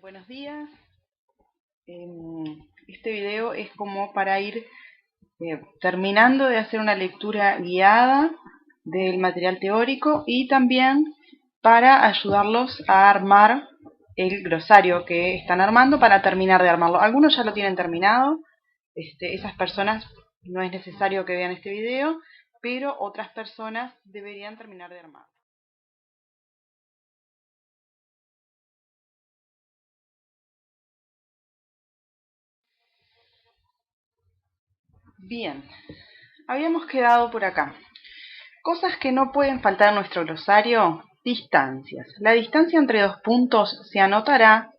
Buenos días. Este video es como para ir terminando de hacer una lectura guiada del material teórico y también para ayudarlos a armar el glosario que están armando para terminar de armarlo. Algunos ya lo tienen terminado, esas personas no es necesario que vean este video, pero otras personas deberían terminar de armarlo. Bien, habíamos quedado por acá. Cosas que no pueden faltar en nuestro glosario: distancias. La distancia entre dos puntos se anotará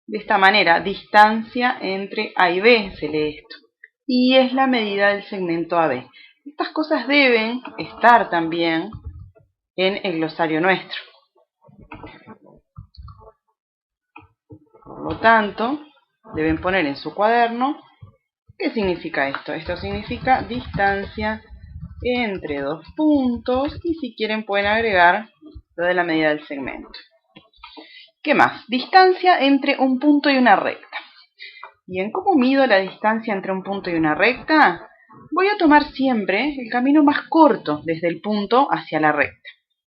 de esta manera: distancia entre A y B, se lee esto. Y es la medida del segmento AB. Estas cosas deben estar también en el glosario nuestro. Por lo tanto, deben poner en su cuaderno ¿qué significa esto? Esto significa distancia entre dos puntos, y si quieren pueden agregar lo de la medida del segmento. ¿Qué más? Distancia entre un punto y una recta. Bien, ¿cómo mido la distancia entre un punto y una recta? Voy a tomar siempre el camino más corto desde el punto hacia la recta,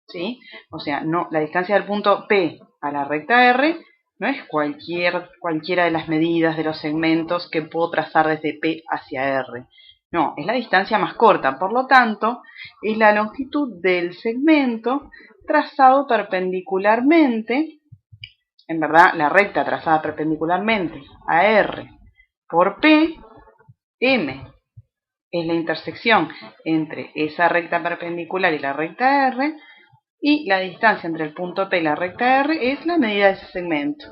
¿sí? O sea, no, la distancia del punto P a la recta R no es cualquiera de las medidas de los segmentos que puedo trazar desde P hacia R. No, es la distancia más corta, por lo tanto, es la longitud del segmento trazado perpendicularmente, en verdad, la recta trazada perpendicularmente a R por P. M es la intersección entre esa recta perpendicular y la recta R, y la distancia entre el punto P y la recta R es la medida de ese segmento.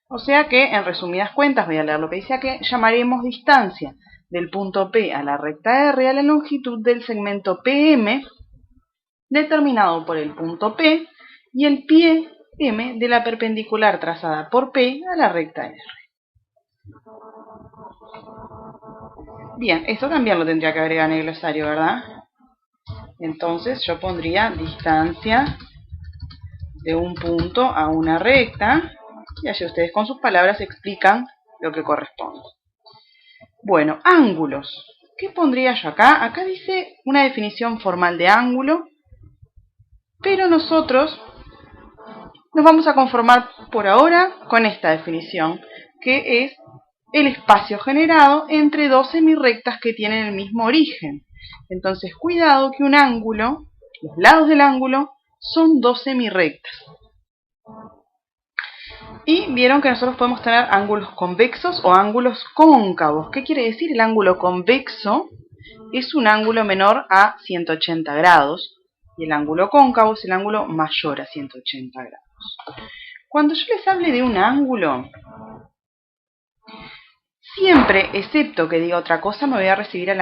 O sea que, en resumidas cuentas, voy a leer lo que dice aquí, llamaremos distancia del punto P a la recta R a la longitud del segmento PM determinado por el punto P y el pie M de la perpendicular trazada por P a la recta R. Bien, esto también lo tendría que agregar en el glosario, ¿verdad? Entonces yo pondría distancia de un punto a una recta, y allí ustedes con sus palabras explican lo que corresponde. Bueno, ángulos. ¿Qué pondría yo acá? Acá dice una definición formal de ángulo, pero nosotros nos vamos a conformar por ahora con esta definición, que es el espacio generado entre dos semirrectas que tienen el mismo origen. Entonces, cuidado que un ángulo, los lados del ángulo, son dos semirrectas. Y vieron que nosotros podemos tener ángulos convexos o ángulos cóncavos. ¿Qué quiere decir? El ángulo convexo es un ángulo menor a 180 grados y el ángulo cóncavo es el ángulo mayor a 180 grados. Cuando yo les hable de un ángulo, siempre, excepto que diga otra cosa, me voy a referir al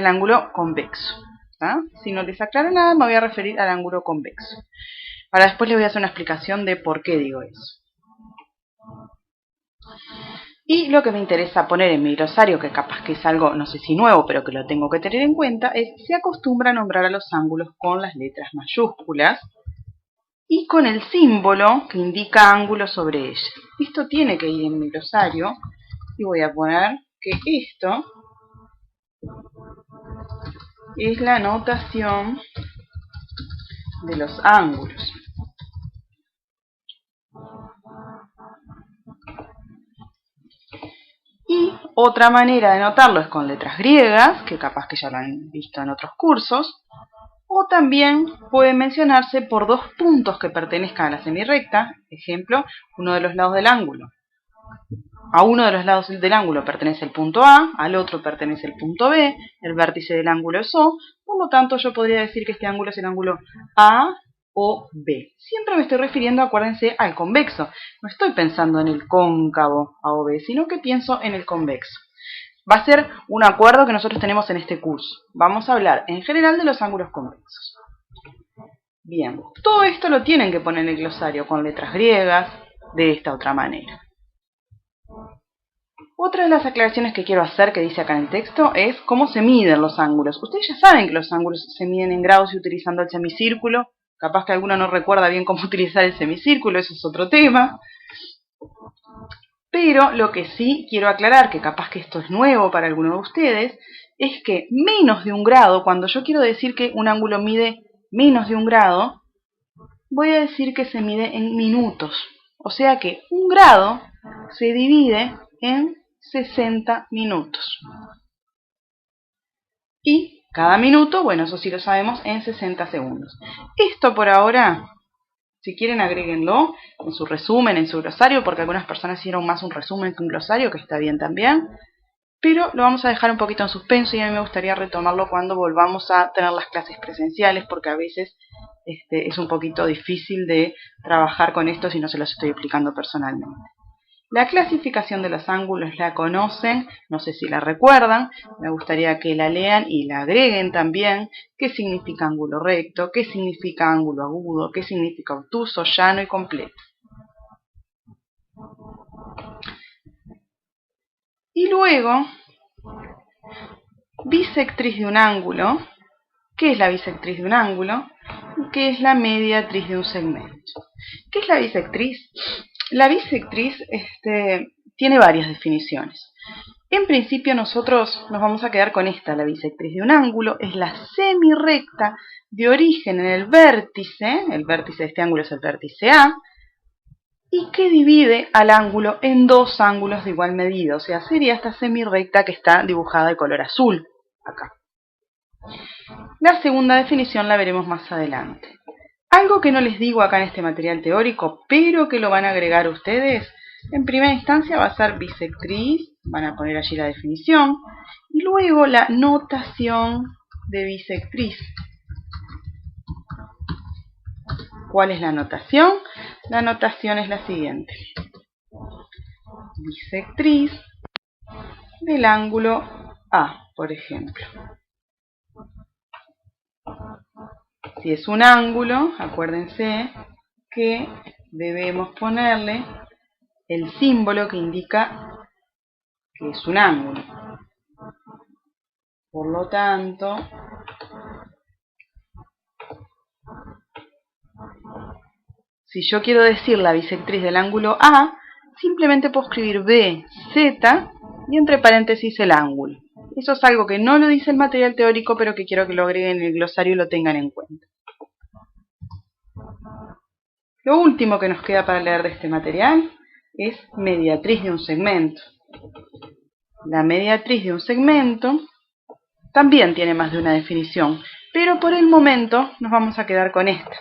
ángulo convexo. Si no les aclaro nada, me voy a referir al ángulo convexo. Ahora después les voy a hacer una explicación de por qué digo eso. Y lo que me interesa poner en mi glosario, que capaz que es algo, no sé si nuevo, pero que lo tengo que tener en cuenta, es: se acostumbra a nombrar a los ángulos con las letras mayúsculas y con el símbolo que indica ángulo sobre ellas. Esto tiene que ir en mi glosario, y voy a poner que esto es la notación de los ángulos. Y otra manera de notarlo es con letras griegas, que capaz que ya lo han visto en otros cursos, o también puede mencionarse por dos puntos que pertenezcan a la semirrecta. Ejemplo, uno de los lados del ángulo. A uno de los lados del ángulo pertenece el punto A, al otro pertenece el punto B, el vértice del ángulo es O, por lo tanto yo podría decir que este ángulo es el ángulo A o B. Siempre me estoy refiriendo, acuérdense, al convexo. No estoy pensando en el cóncavo A o B, sino que pienso en el convexo. Va a ser un acuerdo que nosotros tenemos en este curso. Vamos a hablar en general de los ángulos convexos. Bien, todo esto lo tienen que poner en el glosario con letras griegas, de esta otra manera. Otra de las aclaraciones que quiero hacer, que dice acá en el texto, es cómo se miden los ángulos. Ustedes ya saben que los ángulos se miden en grados y utilizando el semicírculo. Capaz que alguno no recuerda bien cómo utilizar el semicírculo, eso es otro tema. Pero lo que sí quiero aclarar, que capaz que esto es nuevo para alguno de ustedes, es que menos de 1 grado, cuando yo quiero decir que un ángulo mide menos de 1 grado, voy a decir que se mide en minutos. O sea que 1 grado se divide en 60 minutos. Y cada minuto, bueno, eso sí lo sabemos, en 60 segundos. Esto por ahora, si quieren agréguenlo en su resumen, en su glosario, porque algunas personas hicieron más un resumen que un glosario, que está bien también. Pero lo vamos a dejar un poquito en suspenso y a mí me gustaría retomarlo cuando volvamos a tener las clases presenciales, porque a veces es un poquito difícil de trabajar con esto si no se los estoy explicando personalmente. La clasificación de los ángulos la conocen, no sé si la recuerdan, me gustaría que la lean y la agreguen también. ¿Qué significa ángulo recto? ¿Qué significa ángulo agudo? ¿Qué significa obtuso, llano y completo? Y luego, bisectriz de un ángulo. ¿Qué es la bisectriz de un ángulo? ¿Qué es la mediatriz de un segmento? ¿Qué es la bisectriz? La bisectriz tiene varias definiciones. En principio nosotros nos vamos a quedar con esta. La bisectriz de un ángulo es la semirrecta de origen en el vértice de este ángulo es el vértice A, y que divide al ángulo en 2 ángulos de igual medida. O sea, sería esta semirrecta que está dibujada de color azul acá. La segunda definición la veremos más adelante. Algo que no les digo acá en este material teórico, pero que lo van a agregar ustedes, en primera instancia va a ser bisectriz, van a poner allí la definición, y luego la notación de bisectriz. ¿Cuál es la notación? La notación es la siguiente. Bisectriz del ángulo A, por ejemplo. Si es un ángulo, acuérdense que debemos ponerle el símbolo que indica que es un ángulo. Por lo tanto, si yo quiero decir la bisectriz del ángulo A, simplemente puedo escribir B, Z y entre paréntesis el ángulo. Eso es algo que no lo dice el material teórico, pero que quiero que lo agreguen en el glosario y lo tengan en cuenta. Lo último que nos queda para leer de este material es mediatriz de un segmento. La mediatriz de un segmento también tiene más de una definición, pero por el momento nos vamos a quedar con esta.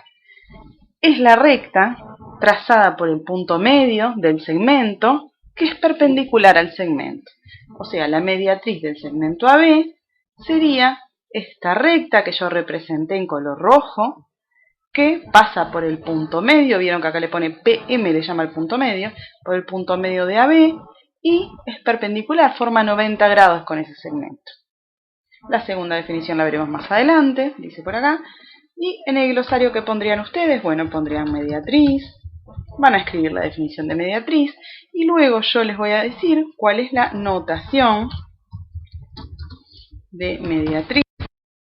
Es la recta trazada por el punto medio del segmento que es perpendicular al segmento. O sea, la mediatriz del segmento AB sería esta recta que yo representé en color rojo, que pasa por el punto medio, vieron que acá le pone PM, le llama el punto medio, por el punto medio de AB, y es perpendicular, forma 90 grados con ese segmento. La segunda definición la veremos más adelante, dice por acá, y en el glosario que pondrían ustedes, bueno, pondrían mediatriz, van a escribir la definición de mediatriz, y luego yo les voy a decir cuál es la notación de mediatriz,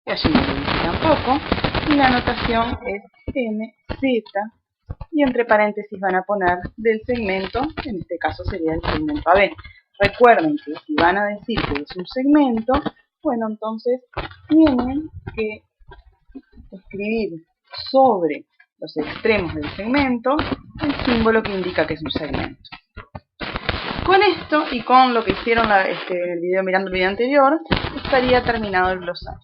y allí no lo dice tampoco, y la notación es MZ, y entre paréntesis van a poner del segmento, en este caso sería el segmento AB. Recuerden que si van a decir que es un segmento, bueno, entonces tienen que escribir sobre los extremos del segmento el símbolo que indica que es un segmento. Con esto y con lo que hicieron en el video mirando el video anterior, estaría terminado el glosario.